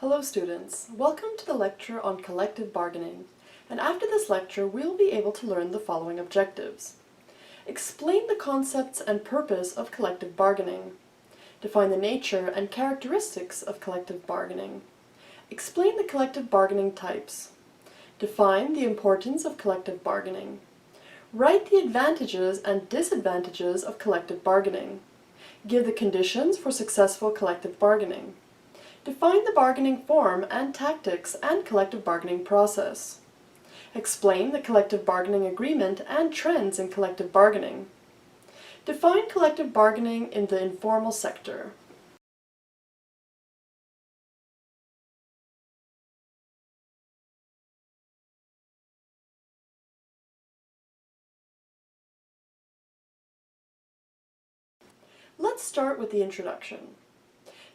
Hello students, welcome to the lecture on collective bargaining, and after this lecture we will be able to learn the following objectives. Explain the concepts and purpose of collective bargaining. Define the nature and characteristics of collective bargaining. Explain the collective bargaining types. Define the importance of collective bargaining. Write the advantages and disadvantages of collective bargaining. Give the conditions for successful collective bargaining. Define the bargaining form and tactics and collective bargaining process. Explain the collective bargaining agreement and trends in collective bargaining. Define collective bargaining in the informal sector. Let's start with the introduction.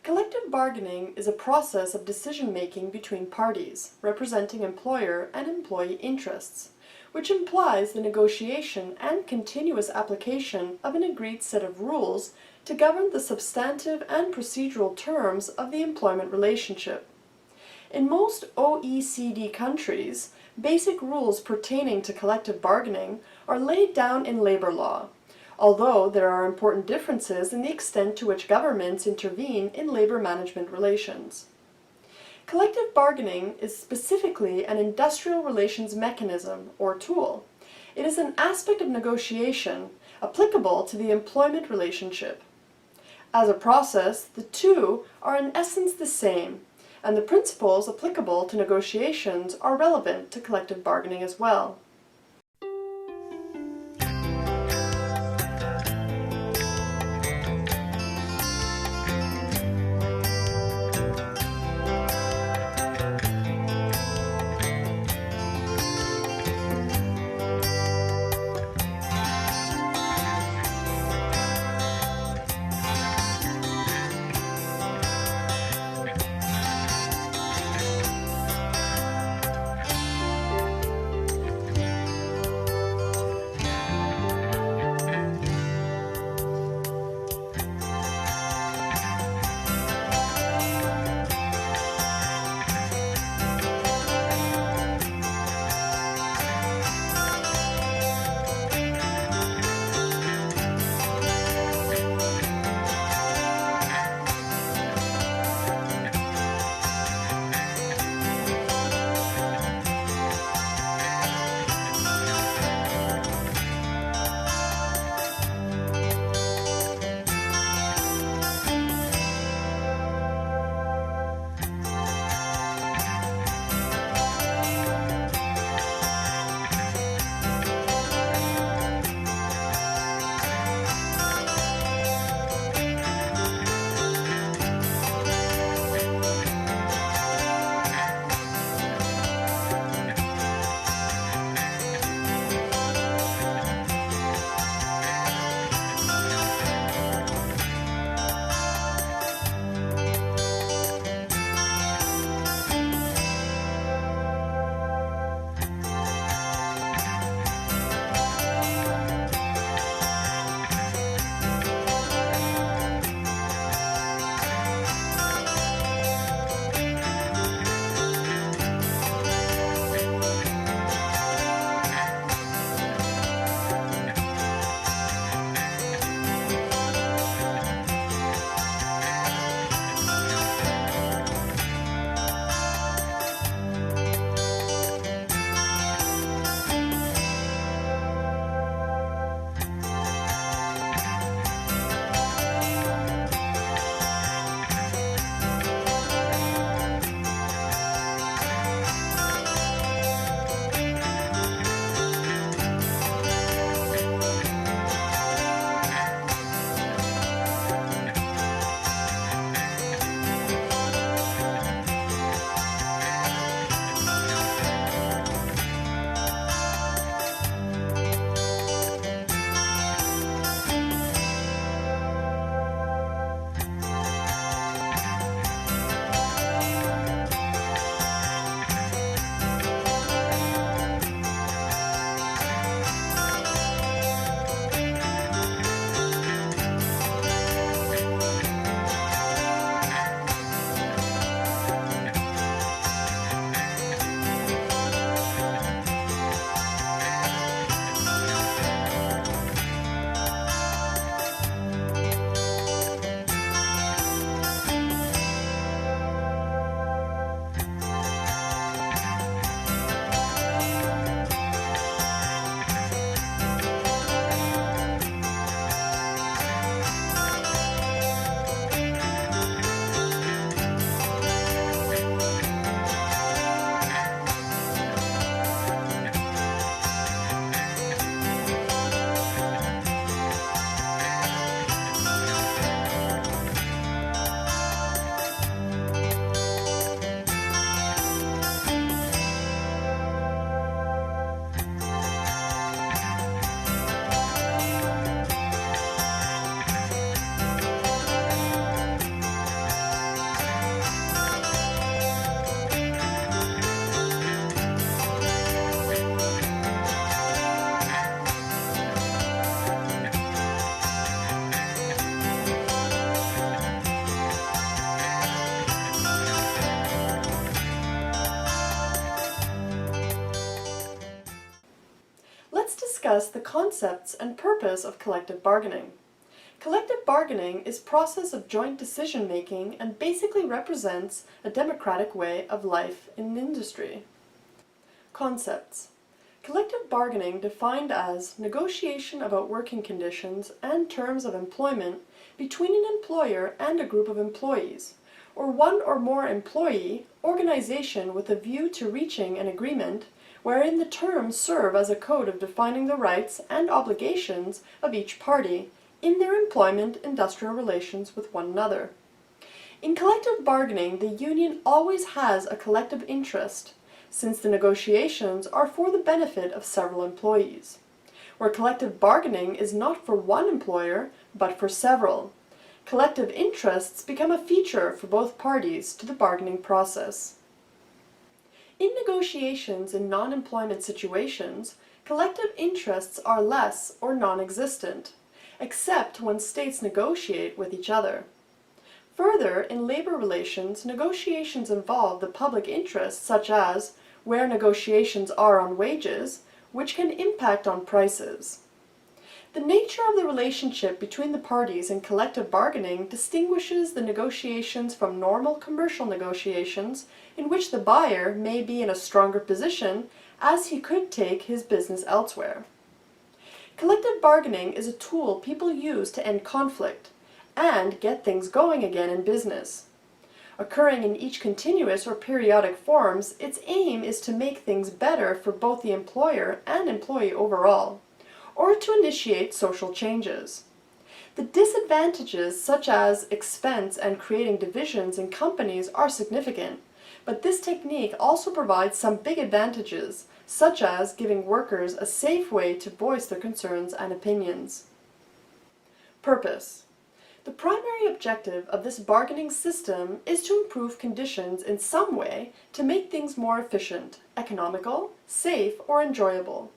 Collective bargaining is a process of decision-making between parties, representing employer and employee interests, which implies the negotiation and continuous application of an agreed set of rules to govern the substantive and procedural terms of the employment relationship. In most OECD countries, basic rules pertaining to collective bargaining are laid down in labor law, although there are important differences in the extent to which governments intervene in labor management relations. Collective bargaining is specifically an industrial relations mechanism or tool. It is an aspect of negotiation applicable to the employment relationship. As a process, the two are in essence the same, and the principles applicable to negotiations are relevant to collective bargaining as well. discuss the concepts and purpose of collective bargaining. Collective bargaining is a process of joint decision-making and basically represents a democratic way of life in industry. Concepts. Collective bargaining defined as negotiation about working conditions and terms of employment between an employer and a group of employees, or one or more employee organization with a view to reaching an agreement wherein the terms serve as a code of defining the rights and obligations of each party in their employment industrial relations with one another. In collective bargaining, the union always has a collective interest, since the negotiations are for the benefit of several employees, where collective bargaining is not for one employer, but for several. Collective interests become a feature for both parties to the bargaining process. In negotiations in non-employment situations, collective interests are less or non-existent, except when states negotiate with each other. Further, in labor relations, negotiations involve the public interest, such as where negotiations are on wages, which can impact on prices. The nature of the relationship between the parties in collective bargaining distinguishes the negotiations from normal commercial negotiations in which the buyer may be in a stronger position as he could take his business elsewhere. Collective bargaining is a tool people use to end conflict and get things going again in business. Occurring in each continuous or periodic forms, its aim is to make things better for both the employer and employee overall, or to initiate social changes. The disadvantages, such as expense and creating divisions in companies, are significant, but this technique also provides some big advantages, such as giving workers a safe way to voice their concerns and opinions. Purpose. The primary objective of this bargaining system is to improve conditions in some way to make things more efficient, economical, safe, or enjoyable.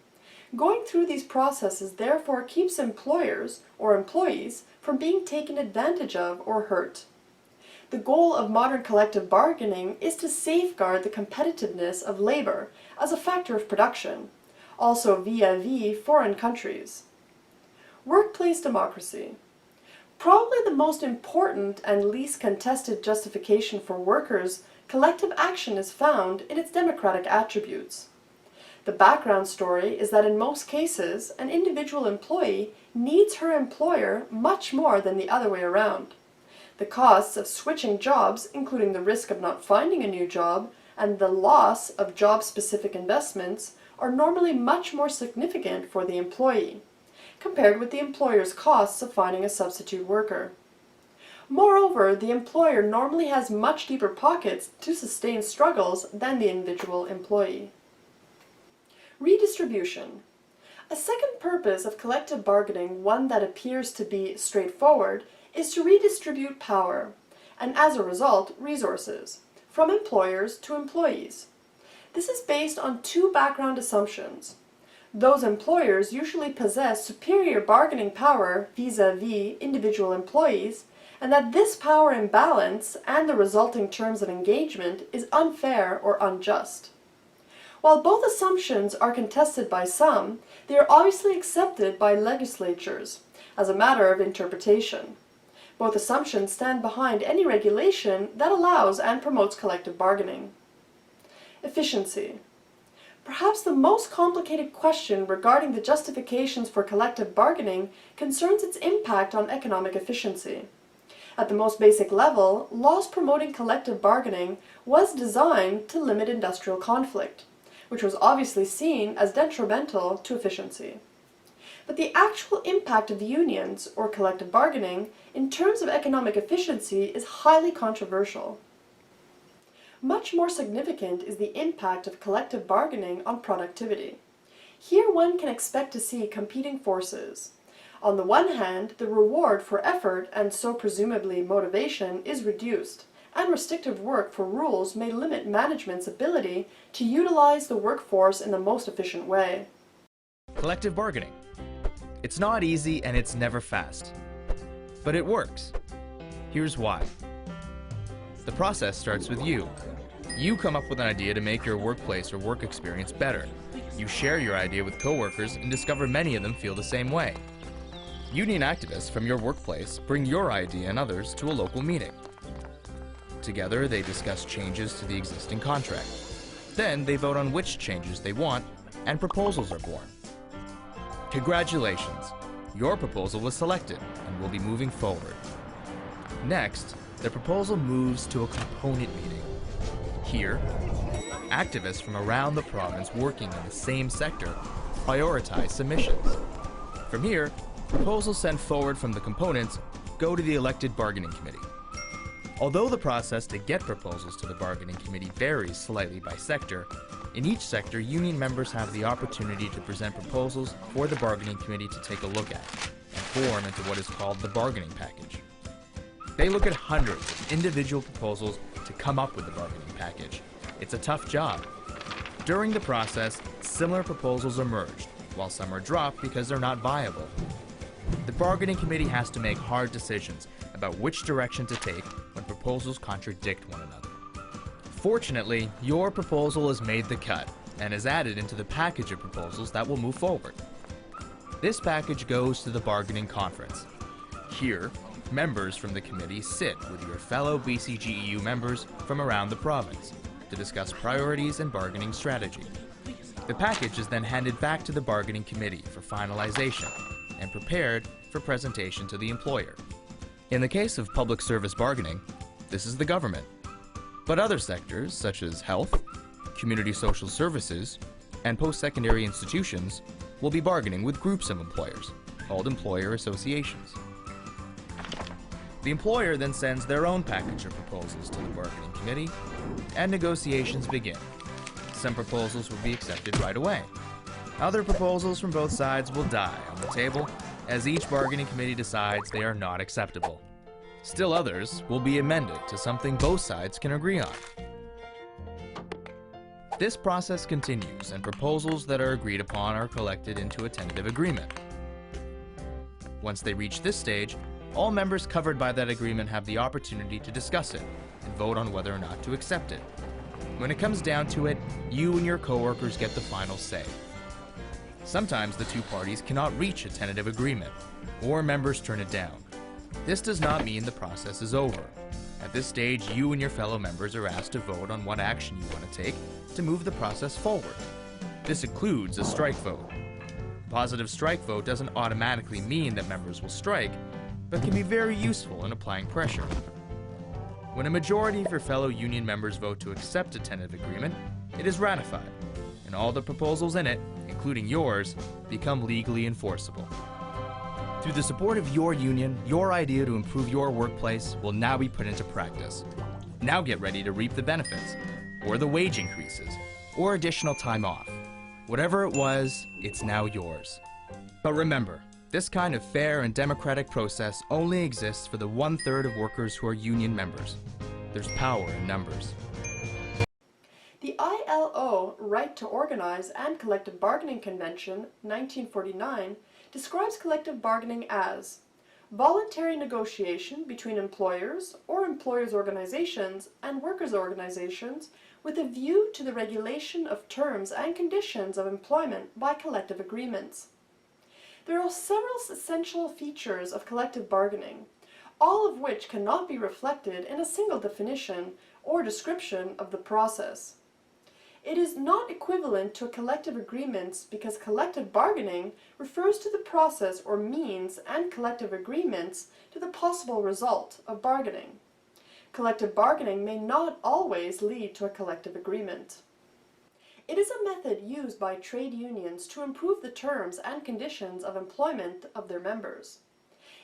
Going through these processes therefore keeps employers or employees from being taken advantage of or hurt. The goal of modern collective bargaining is to safeguard the competitiveness of labor as a factor of production, also vis-à-vis foreign countries. Workplace democracy. Probably the most important and least contested justification for workers' collective action is found in its democratic attributes. The background story is that in most cases, an individual employee needs her employer much more than the other way around. The costs of switching jobs, including the risk of not finding a new job and the loss of job-specific investments, are normally much more significant for the employee, compared with the employer's costs of finding a substitute worker. Moreover, the employer normally has much deeper pockets to sustain struggles than the individual employee. Redistribution. A second purpose of collective bargaining, one that appears to be straightforward, is to redistribute power, and as a result, resources, from employers to employees. This is based on two background assumptions. Those employers usually possess superior bargaining power vis-à-vis individual employees, and that this power imbalance and the resulting terms of engagement is unfair or unjust. While both assumptions are contested by some, they are obviously accepted by legislatures as a matter of interpretation. Both assumptions stand behind any regulation that allows and promotes collective bargaining. Efficiency. Perhaps the most complicated question regarding the justifications for collective bargaining concerns its impact on economic efficiency. At the most basic level, laws promoting collective bargaining was designed to limit industrial conflict, which was obviously seen as detrimental to efficiency. But the actual impact of unions, or collective bargaining, in terms of economic efficiency is highly controversial. Much more significant is the impact of collective bargaining on productivity. Here one can expect to see competing forces. On the one hand, the reward for effort, and so presumably motivation, is reduced, and restrictive work for rules may limit management's ability to utilize the workforce in the most efficient way. Collective bargaining. It's not easy and it's never fast. But it works. Here's why. The process starts with you. You come up with an idea to make your workplace or work experience better. You share your idea with coworkers and discover many of them feel the same way. Union activists from your workplace bring your idea and others to a local meeting. Together, they discuss changes to the existing contract. Then they vote on which changes they want, and proposals are born. Congratulations! Your proposal was selected and will be moving forward. Next, the proposal moves to a component meeting. Here, activists from around the province working in the same sector prioritize submissions. From here, proposals sent forward from the components go to the elected bargaining committee. Although the process to get proposals to the bargaining committee varies slightly by sector, in each sector, union members have the opportunity to present proposals for the bargaining committee to take a look at and form into what is called the bargaining package. They look at hundreds of individual proposals to come up with the bargaining package. It's a tough job. During the process, similar proposals are merged, while some are dropped because they're not viable. The bargaining committee has to make hard decisions about which direction to take when proposals contradict one another. Fortunately, your proposal has made the cut and is added into the package of proposals that will move forward. This package goes to the bargaining conference. Here, members from the committee sit with your fellow BCGEU members from around the province to discuss priorities and bargaining strategy. The package is then handed back to the bargaining committee for finalization and prepared for presentation to the employer. In the case of public service bargaining, this is the government. But other sectors, such as health, community social services, and post-secondary institutions, will be bargaining with groups of employers, called employer associations. The employer then sends their own package of proposals to the bargaining committee, and negotiations begin. Some proposals will be accepted right away. Other proposals from both sides will die on the table, as each bargaining committee decides they are not acceptable. Still others will be amended to something both sides can agree on. This process continues, and proposals that are agreed upon are collected into a tentative agreement. Once they reach this stage, all members covered by that agreement have the opportunity to discuss it and vote on whether or not to accept it. When it comes down to it, you and your coworkers get the final say. Sometimes the two parties cannot reach a tentative agreement, or members turn it down. This does not mean the process is over. At this stage, you and your fellow members are asked to vote on what action you want to take to move the process forward. This includes a strike vote. A positive strike vote doesn't automatically mean that members will strike, but can be very useful in applying pressure. When a majority of your fellow union members vote to accept a tentative agreement, it is ratified, and all the proposals in it, including yours, become legally enforceable. Through the support of your union, your idea to improve your workplace will now be put into practice. Now get ready to reap the benefits, or the wage increases, or additional time off. Whatever it was, it's now yours. But remember, this kind of fair and democratic process only exists for the 1/3 of workers who are union members. There's power in numbers. The ILO Right to Organize and Collective Bargaining Convention, 1949, describes collective bargaining as voluntary negotiation between employers or employers' organizations and workers' organizations with a view to the regulation of terms and conditions of employment by collective agreements. There are several essential features of collective bargaining, all of which cannot be reflected in a single definition or description of the process. It is not equivalent to collective agreements because collective bargaining refers to the process or means and collective agreements to the possible result of bargaining. Collective bargaining may not always lead to a collective agreement. It is a method used by trade unions to improve the terms and conditions of employment of their members.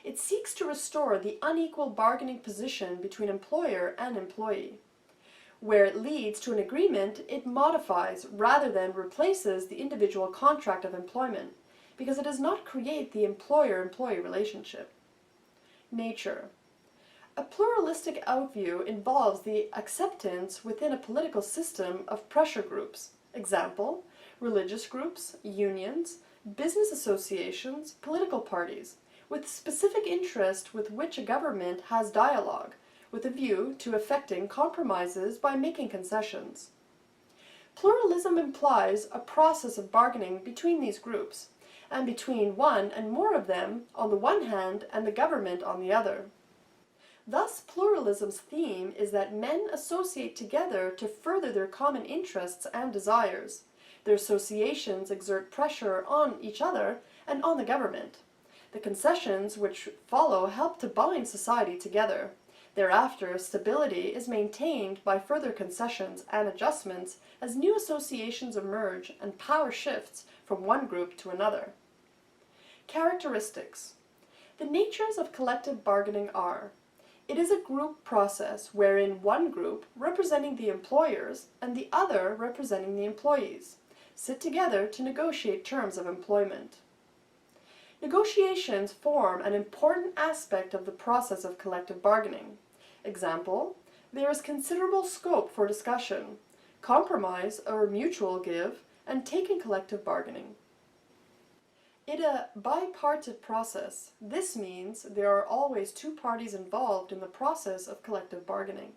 It seeks to restore the unequal bargaining position between employer and employee. Where it leads to an agreement, it modifies rather than replaces the individual contract of employment, because it does not create the employer-employee relationship. Nature. A pluralistic outview involves the acceptance within a political system of pressure groups, example, religious groups, unions, business associations, political parties, with specific interest with which a government has dialogue, with a view to effecting compromises by making concessions. Pluralism implies a process of bargaining between these groups, and between one and more of them on the one hand and the government on the other. Thus, pluralism's theme is that men associate together to further their common interests and desires. Their associations exert pressure on each other and on the government. The concessions which follow help to bind society together. Thereafter, stability is maintained by further concessions and adjustments as new associations emerge and power shifts from one group to another. Characteristics. The natures of collective bargaining are: it is a group process wherein one group, representing the employers, and the other, representing the employees, sit together to negotiate terms of employment. Negotiations form an important aspect of the process of collective bargaining. Example: there is considerable scope for discussion, compromise or mutual give and take in collective bargaining. In a bipartite process, this means there are always two parties involved in the process of collective bargaining.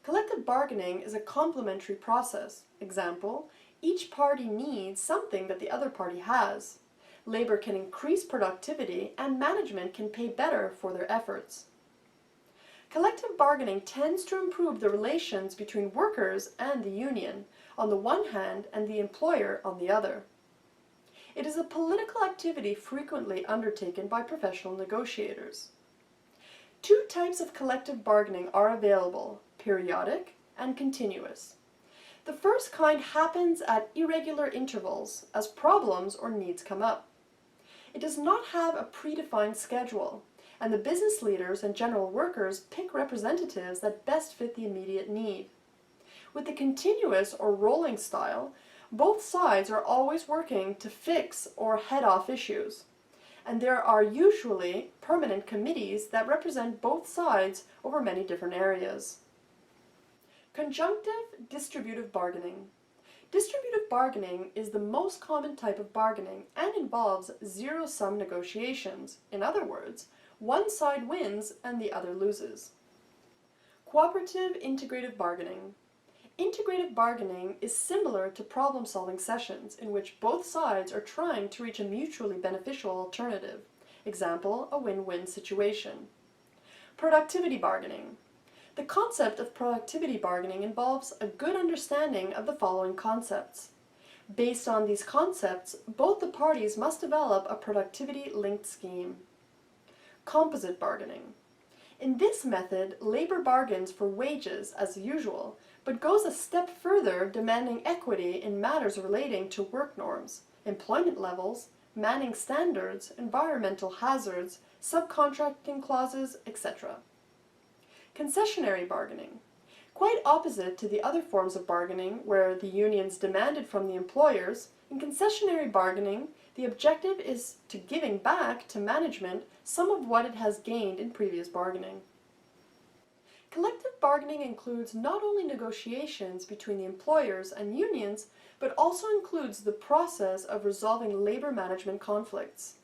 Collective bargaining is a complementary process. Example: each party needs something that the other party has. Labor can increase productivity and management can pay better for their efforts. Collective bargaining tends to improve the relations between workers and the union on the one hand and the employer on the other. It is a political activity frequently undertaken by professional negotiators. Two types of collective bargaining are available: periodic and continuous. The first kind happens at irregular intervals as problems or needs come up. It does not have a predefined schedule, and the business leaders and general workers pick representatives that best fit the immediate need. With the continuous or rolling style, both sides are always working to fix or head off issues, and there are usually permanent committees that represent both sides over many different areas. Conjunctive distributive bargaining. Distributive bargaining is the most common type of bargaining and involves zero-sum negotiations. In other words, one side wins and the other loses. Cooperative integrative bargaining. Integrative bargaining is similar to problem-solving sessions in which both sides are trying to reach a mutually beneficial alternative. Example, a win-win situation. Productivity bargaining. The concept of productivity bargaining involves a good understanding of the following concepts. Based on these concepts, both the parties must develop a productivity-linked scheme. Composite bargaining. In this method, labor bargains for wages as usual, but goes a step further, demanding equity in matters relating to work norms, employment levels, manning standards, environmental hazards, subcontracting clauses, etc. Concessionary bargaining. Quite opposite to the other forms of bargaining where the unions demanded from the employers, in concessionary bargaining, the objective is to giving back to management some of what it has gained in previous bargaining. Collective bargaining includes not only negotiations between the employers and unions, but also includes the process of resolving labor management conflicts.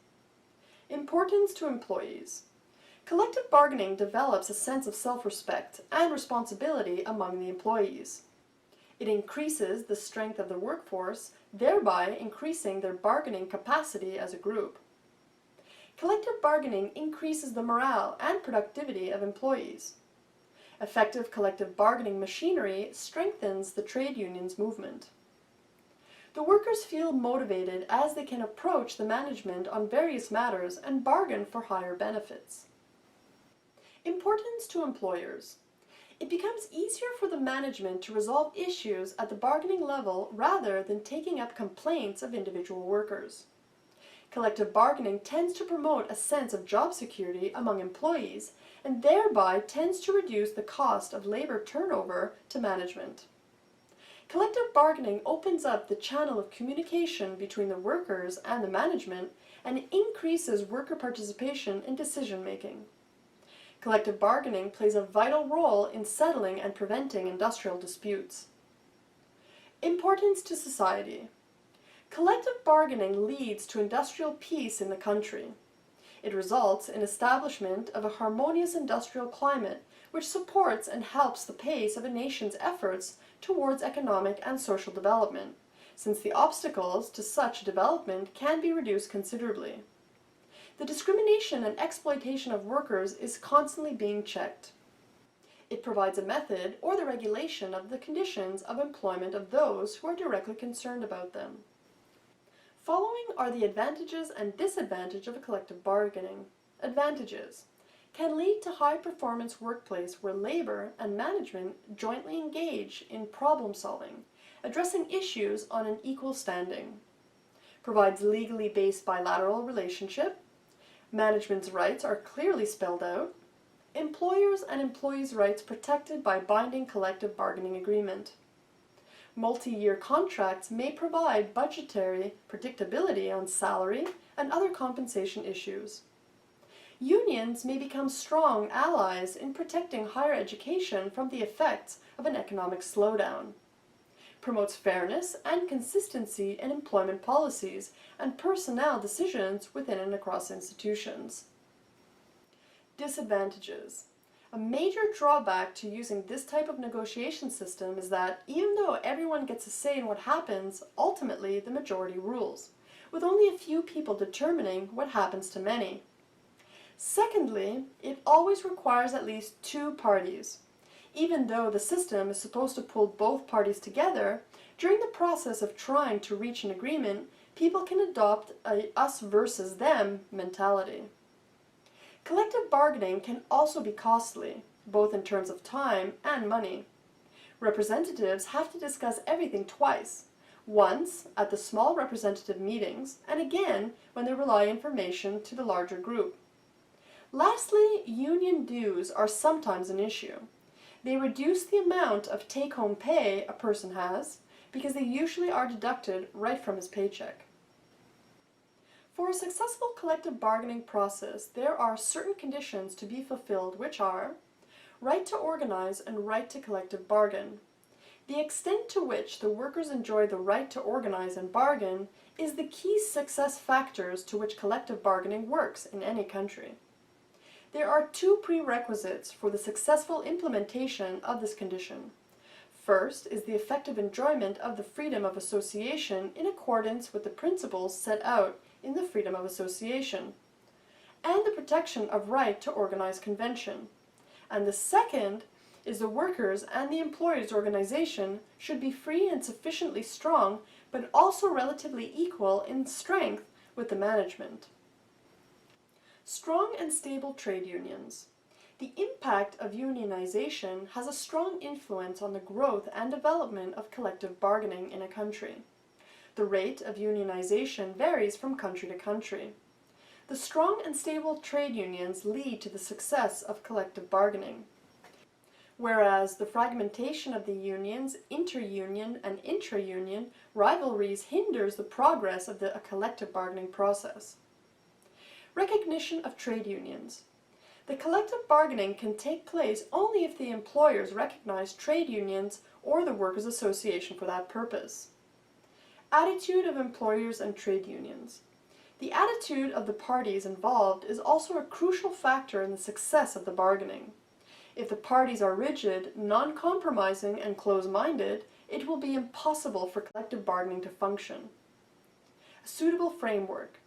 Importance to employees. Collective bargaining develops a sense of self-respect and responsibility among the employees. It increases the strength of the workforce, thereby increasing their bargaining capacity as a group. Collective bargaining increases the morale and productivity of employees. Effective collective bargaining machinery strengthens the trade union's movement. The workers feel motivated as they can approach the management on various matters and bargain for higher benefits. Importance to employers. It becomes easier for the management to resolve issues at the bargaining level rather than taking up complaints of individual workers. Collective bargaining tends to promote a sense of job security among employees and thereby tends to reduce the cost of labor turnover to management. Collective bargaining opens up the channel of communication between the workers and the management and increases worker participation in decision-making. Collective bargaining plays a vital role in settling and preventing industrial disputes. Importance to society. Collective bargaining leads to industrial peace in the country. It results in establishment of a harmonious industrial climate which supports and helps the pace of a nation's efforts towards economic and social development, since the obstacles to such development can be reduced considerably. The discrimination and exploitation of workers is constantly being checked. It provides a method or the regulation of the conditions of employment of those who are directly concerned about them. Following are the advantages and disadvantages of collective bargaining. Advantages can lead to high-performance workplace where labor and management jointly engage in problem solving, addressing issues on an equal standing. Provides legally based bilateral relationship. Management's rights are clearly spelled out. Employers and employees' rights protected by binding collective bargaining agreement. Multi-year contracts may provide budgetary predictability on salary and other compensation issues. Unions may become strong allies in protecting higher education from the effects of an economic slowdown. Promotes fairness and consistency in employment policies and personnel decisions within and across institutions. Disadvantages. A major drawback to using this type of negotiation system is that even though everyone gets a say in what happens, ultimately the majority rules, with only a few people determining what happens to many. Secondly, it always requires at least two parties. Even though the system is supposed to pull both parties together, during the process of trying to reach an agreement, people can adopt a us versus them mentality. Collective bargaining can also be costly, both in terms of time and money. Representatives have to discuss everything twice, once at the small representative meetings, and again when they relay information to the larger group. Lastly, union dues are sometimes an issue. They reduce the amount of take-home pay a person has because they usually are deducted right from his paycheck. For a successful collective bargaining process, there are certain conditions to be fulfilled, which are right to organize and right to collective bargain. The extent to which the workers enjoy the right to organize and bargain is the key success factors to which collective bargaining works in any country. There are two prerequisites for the successful implementation of this condition. First is the effective enjoyment of the freedom of association in accordance with the principles set out in the Freedom of Association, and the protection of right to organize convention. And the second is the workers and the employers' organization should be free and sufficiently strong, but also relatively equal in strength with the management. Strong and stable trade unions. The impact of unionization has a strong influence on the growth and development of collective bargaining in a country. The rate of unionization varies from country to country. The strong and stable trade unions lead to the success of collective bargaining, whereas the fragmentation of the unions, inter-union and intra-union rivalries hinders the progress of the collective bargaining process. Recognition of trade unions. The collective bargaining can take place only if the employers recognize trade unions or the workers' association for that purpose. Attitude of employers and trade unions. The attitude of the parties involved is also a crucial factor in the success of the bargaining. If the parties are rigid, non-compromising, and close-minded, it will be impossible for collective bargaining to function. A suitable framework.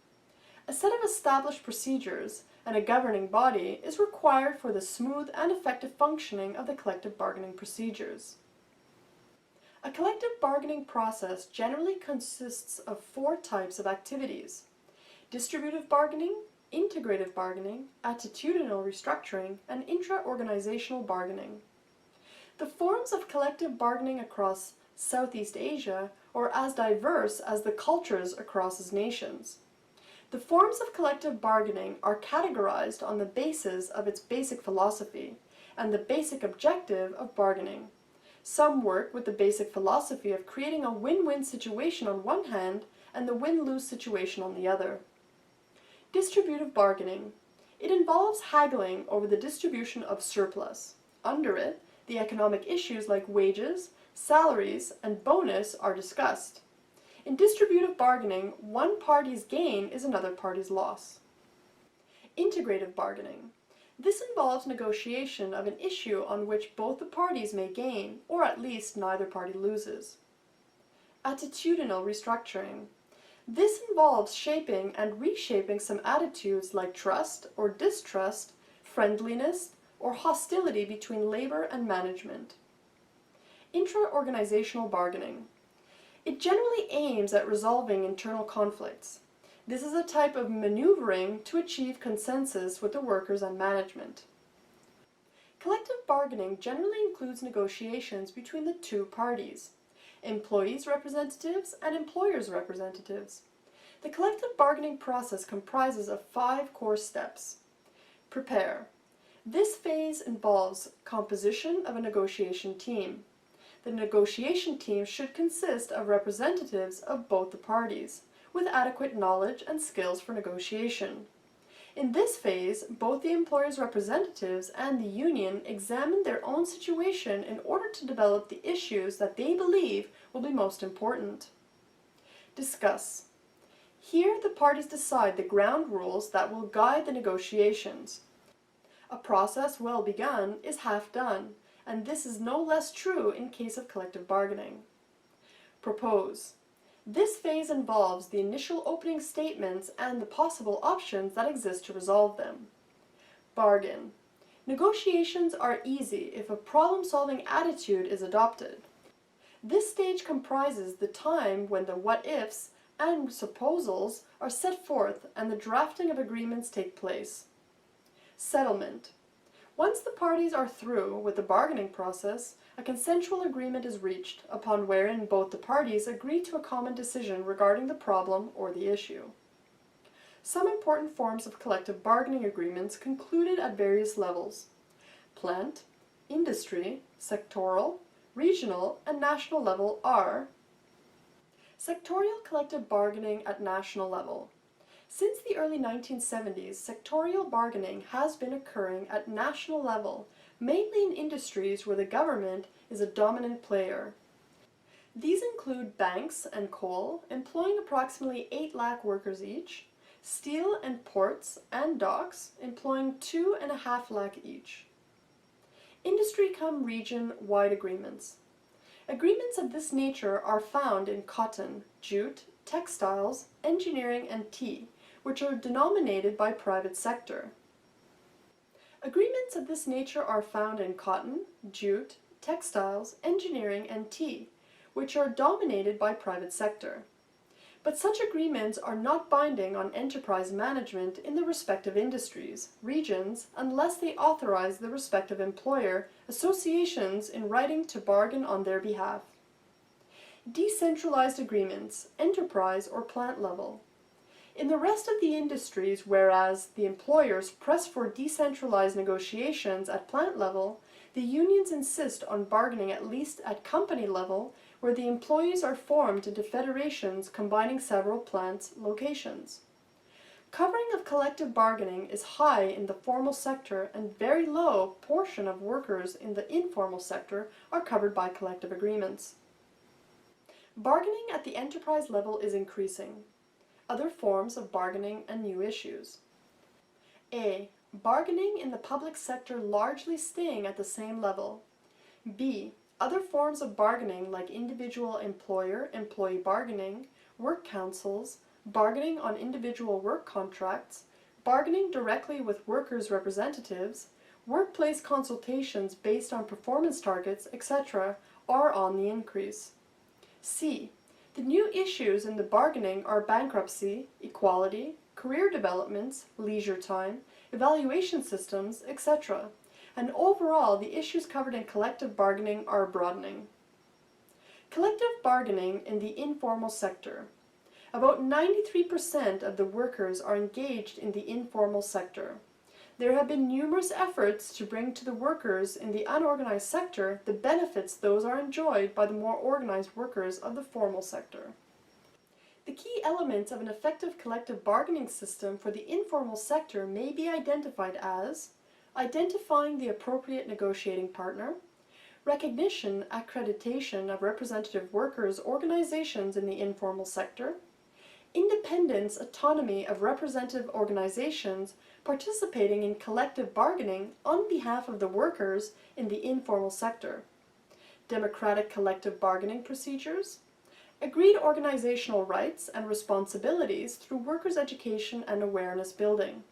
A set of established procedures and a governing body is required for the smooth and effective functioning of the collective bargaining procedures. A collective bargaining process generally consists of 4 types of activities: distributive bargaining, integrative bargaining, attitudinal restructuring, and intra-organizational bargaining. The forms of collective bargaining across Southeast Asia are as diverse as the cultures across its nations. The forms of collective bargaining are categorized on the basis of its basic philosophy and the basic objective of bargaining. Some work with the basic philosophy of creating a win-win situation on one hand and the win-lose situation on the other. Distributive bargaining. It involves haggling over the distribution of surplus. Under it, the economic issues like wages, salaries, and bonus are discussed. In distributive bargaining, one party's gain is another party's loss. Integrative bargaining. This involves negotiation of an issue on which both the parties may gain, or at least neither party loses. Attitudinal restructuring. This involves shaping and reshaping some attitudes like trust or distrust, friendliness, or hostility between labor and management. Intra-organizational bargaining. It generally aims at resolving internal conflicts. This is a type of maneuvering to achieve consensus with the workers and management. Collective bargaining generally includes negotiations between the two parties, employees' representatives and employers' representatives. The collective bargaining process comprises of 5 core steps. Prepare. This phase involves composition of a negotiation team. The negotiation team should consist of representatives of both the parties, with adequate knowledge and skills for negotiation. In this phase, both the employer's representatives and the union examine their own situation in order to develop the issues that they believe will be most important. Discuss. Here, the parties decide the ground rules that will guide the negotiations. A process well begun is half done, and this is no less true in case of collective bargaining. Propose. This phase involves the initial opening statements and the possible options that exist to resolve them. Bargain. Negotiations are easy if a problem-solving attitude is adopted. This stage comprises the time when the what-ifs and supposals are set forth and the drafting of agreements take place. Settlement. Once the parties are through with the bargaining process, a consensual agreement is reached, upon wherein both the parties agree to a common decision regarding the problem or the issue. Some important forms of collective bargaining agreements concluded at various levels: plant, industry, sectoral, regional, and national level are sectorial collective bargaining at national level. Since the early 1970s, sectorial bargaining has been occurring at national level, mainly in industries where the government is a dominant player. These include banks and coal, employing approximately 8 lakh workers each, steel and ports and docks, employing 2.5 lakh each. Industry-cum-region-wide agreements. Agreements of this nature are found in cotton, jute, textiles, engineering, and tea, which are denominated by private sector. Agreements of this nature are found in cotton, jute, textiles, engineering, and tea, which are dominated by private sector. But such agreements are not binding on enterprise management in the respective industries, regions, unless they authorize the respective employer associations in writing to bargain on their behalf. Decentralized agreements, enterprise or plant level. In the rest of the industries, whereas the employers press for decentralized negotiations at plant level, the unions insist on bargaining at least at company level, where the employees are formed into federations combining several plants' locations. Covering of collective bargaining is high in the formal sector, and very low portion of workers in the informal sector are covered by collective agreements. Bargaining at the enterprise level is increasing. Other forms of bargaining and new issues. A. Bargaining in the public sector largely staying at the same level. B. Other forms of bargaining like individual employer-employee bargaining, work councils, bargaining on individual work contracts, bargaining directly with workers' representatives, workplace consultations based on performance targets, etc. are on the increase. C. The new issues in the bargaining are bankruptcy, equality, career developments, leisure time, evaluation systems, etc. And overall, the issues covered in collective bargaining are broadening. Collective bargaining in the informal sector. About 93% of the workers are engaged in the informal sector. There have been numerous efforts to bring to the workers in the unorganized sector the benefits those are enjoyed by the more organized workers of the formal sector. The key elements of an effective collective bargaining system for the informal sector may be identified as identifying the appropriate negotiating partner, recognition, accreditation of representative workers' organizations in the informal sector, independence, autonomy of representative organizations participating in collective bargaining on behalf of the workers in the informal sector, democratic collective bargaining procedures, agreed organizational rights and responsibilities through workers' education and awareness building,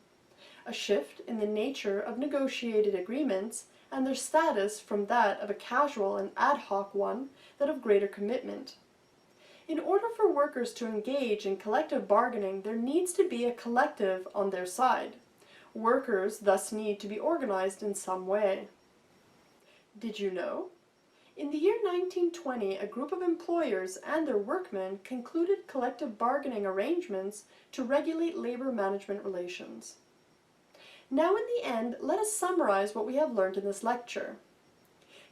a shift in the nature of negotiated agreements and their status from that of a casual and ad hoc one that of greater commitment. In order for workers to engage in collective bargaining, there needs to be a collective on their side. Workers thus need to be organized in some way. Did you know? In the year 1920, a group of employers and their workmen concluded collective bargaining arrangements to regulate labor management relations. Now in the end, let us summarize what we have learned in this lecture.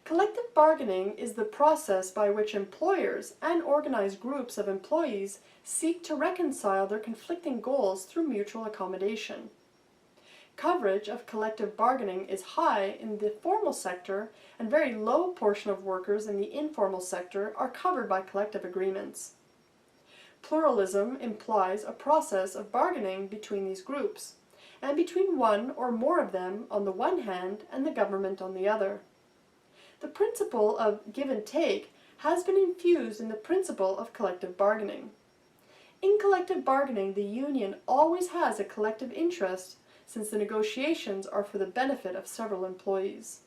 Collective bargaining is the process by which employers and organized groups of employees seek to reconcile their conflicting goals through mutual accommodation. Coverage of collective bargaining is high in the formal sector, and very low portion of workers in the informal sector are covered by collective agreements. Pluralism implies a process of bargaining between these groups, and between one or more of them on the one hand and the government on the other. The principle of give and take has been infused in the principle of collective bargaining. In collective bargaining, the union always has a collective interest, since the negotiations are for the benefit of several employees.